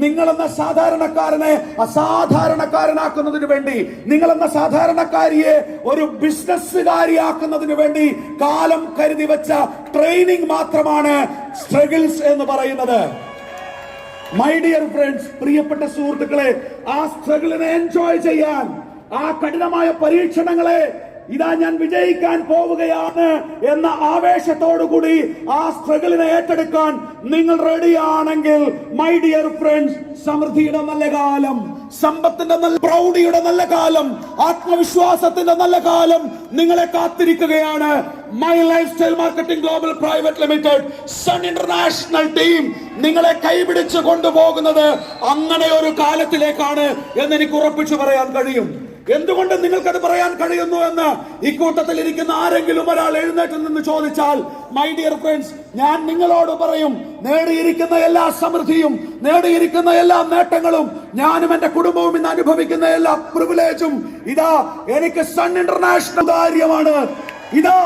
നിങ്ങളെന്ന സാധാരണക്കാരനെ അസാധാരണക്കാരനാക്കുന്നതിന് വേണ്ടി, നിങ്ങളെന്ന സാധാരണക്കാരിയെ ഒരു ബിസിനസ്സുകാരിയാക്കുന്നതിന് വേണ്ടി കാലം കരുതി വെച്ച ട്രെയിനിങ് മാത്രമാണ് സ്ട്രഗിൾസ് എന്ന് പറയുന്നത്. മൈ ഡിയർ ഫ്രണ്ട്സ്, പ്രിയപ്പെട്ട സുഹൃത്തുക്കളെ, ആ സ്ട്രഗിളിനെ എൻജോയ് ചെയ്യാൻ, ആ കഠിനമായ പരീക്ഷണങ്ങളെ ഇതാ ഞാൻ വിജയിക്കാൻ പോവുകയാണ് എന്ന ആവേശത്തോടുകൂടി ആ സ്ട്രഗിളിനെ ഏറ്റെടുക്കാൻ നിങ്ങൾ റെഡിയാണെങ്കിൽ, മൈ ഡിയർ ഫ്രണ്ട്സ്, സമൃദ്ധിയുടെ നല്ല കാലം, സമ്പത്തിന്റെ നല്ല, പ്രൗഢിയുടെ നല്ല കാലം, ആത്മവിശ്വാസത്തിന്റെ നല്ല കാലം നിങ്ങളെ കാത്തിരിക്കുകയാണ്. My Lifestyle Marketing Global Private Limited Sun International team നിങ്ങളെ കൈപിടിച്ച് കൊണ്ടുപോകുന്നത് അങ്ങനെ ഒരു കാലത്തിലേക്കാണ് എന്ന് എനിക്ക് ഉറപ്പിച്ചു പറയാൻ കഴിയും. എന്തുകൊണ്ട് നിങ്ങൾക്കത് പറയാൻ കഴിയുന്നു എന്ന് ഇക്കൂട്ടത്തിൽ ഇരിക്കുന്ന ആരെങ്കിലും ഒരാൾ എഴുന്നേറ്റ് നിന്ന് ചോദിച്ചാൽ, മൈ ഡിയർ ഫ്രണ്ട്സ്, ഞാൻ നിങ്ങളോട് പറയും, നേടിയിരിക്കുന്ന എല്ലാ സമൃദ്ധിയും, നേടിയിരിക്കുന്ന എല്ലാ നേട്ടങ്ങളും, ഞാനും എന്റെ കുടുംബവും ഇന്ന് അനുഭവിക്കുന്ന എല്ലാ പ്രിവിലേജും ഇതാ എനിക്ക് സൺ ഇന്റർനാഷണൽ കാര്യമാണ്. ഇതാ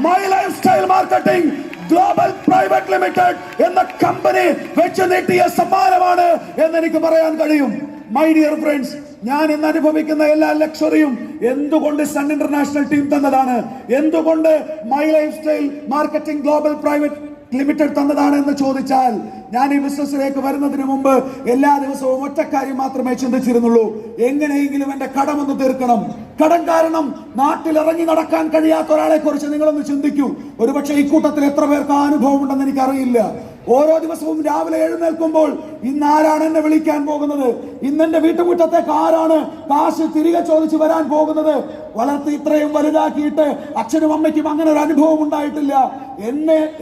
my Lifestyle Marketing Global Private limited എന്ന കമ്പനി വെച്ച് നീട്ടിയ സമ്മാനമാണ് എന്ന് എനിക്ക് പറയാൻ കഴിയും. മൈ ഡിയർ ഫ്രണ്ട്സ്, ഞാൻ ഇന്ന് അനുഭവിക്കുന്ന എല്ലാ ലക്ഷറിയും എന്തുകൊണ്ട് സൺ ഇന്റർനാഷണൽ ടീം തന്നതാണ്, എന്തുകൊണ്ട് my Lifestyle Marketing Global Private limited തന്നതാണ് എന്ന് ചോദിച്ചാൽ, ഞാൻ ഈ ബിസിനസ്സിലേക്ക് വരുന്നതിന് മുമ്പ് എല്ലാ ദിവസവും ഒറ്റ കാര്യം മാത്രമേ ചിന്തിച്ചിരുന്നുള്ളൂ: എങ്ങനെയെങ്കിലും എന്റെ കടമൊന്ന് തീർക്കണം. കടം കാരണം നാട്ടിൽ ഇറങ്ങി നടക്കാൻ കഴിയാത്ത ഒരാളെ കുറിച്ച് നിങ്ങളൊന്ന് ചിന്തിക്കൂ. ഒരുപക്ഷെ ഇക്കൂട്ടത്തിൽ എത്ര പേർക്ക് ആ അനുഭവം ഉണ്ടെന്ന് എനിക്കറിയില്ല. ഓരോ ദിവസവും രാവിലെ എഴുന്നേൽക്കുമ്പോൾ ഇന്ന് ആരാണ് എന്നെ വിളിക്കാൻ പോകുന്നത്, ഇന്ന് എന്റെ വീട്ടുമുറ്റത്തേക്ക് ആരാണ് കാശ് തിരികെ ചോദിച്ചു വരാൻ പോകുന്നത്. വളർത്തി ഇത്രയും വലുതാക്കിയിട്ട് അച്ഛനും അമ്മയ്ക്കും അങ്ങനെ ഒരു അനുഭവം ഉണ്ടായിട്ടില്ല.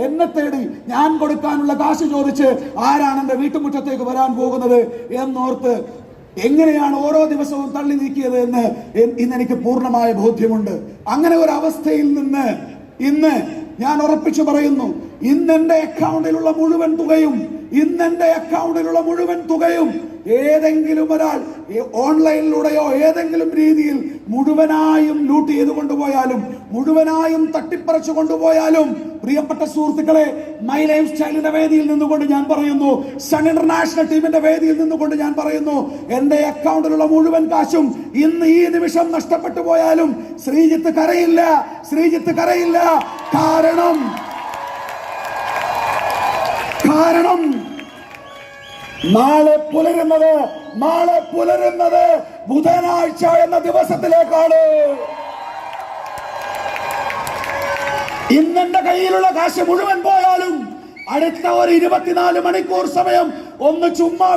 എന്നെ തേടി ഞാൻ കൊടുക്കാനുള്ള കാശ് ചോദിച്ച് ആരാണ് എന്റെ വീട്ടുമുറ്റത്തേക്ക് വരാൻ പോകുന്നത് എന്നോർത്ത് എങ്ങനെയാണ് ഓരോ ദിവസവും തള്ളി നീക്കിയത് എന്ന് ഇന്നെനിക്ക് പൂർണ്ണമായ ബോധ്യമുണ്ട്. അങ്ങനെ ഒരു അവസ്ഥയിൽ നിന്ന് ഇന്ന് ഞാൻ ഉറപ്പിച്ചു പറയുന്നു, ഇന്ന് എന്റെ അക്കൗണ്ടിലുള്ള മുഴുവൻ തുകയും ഏതെങ്കിലും ഒരാൾ ഓൺലൈനിലൂടെയോ ഏതെങ്കിലും രീതിയിൽ മുഴുവനായും ലൂട്ട് ചെയ്ത് കൊണ്ടുപോയാലും, മുഴുവനായും തട്ടിപ്പറിച്ചു കൊണ്ടുപോയാലും, പ്രിയപ്പെട്ട സുഹൃത്തുക്കളെ, മൈ ലൈഫ് സ്റ്റൈലിന്റെ വേദിയിൽ നിന്നുകൊണ്ട് ഞാൻ പറയുന്നു, സൺ ഇന്റർനാഷണൽ ടീമിന്റെ വേദിയിൽ നിന്നുകൊണ്ട് ഞാൻ പറയുന്നു, എന്റെ അക്കൗണ്ടിലുള്ള മുഴുവൻ കാശും ഇന്ന് ഈ നിമിഷം നഷ്ടപ്പെട്ടു പോയാലും ശ്രീജിത്ത് കരയില്ല. കാരണം നാളെ പുലരുന്നത് ബുധനാഴ്ച എന്ന ദിവസത്തിലേക്കാണ്. ഇന്നെന്റെ കയ്യിലുള്ള കാശ് മുഴുവൻ പോയാലും അടുത്ത ഒരു 24 മണിക്കൂർ സമയം ഒന്ന് ചുമ്മാ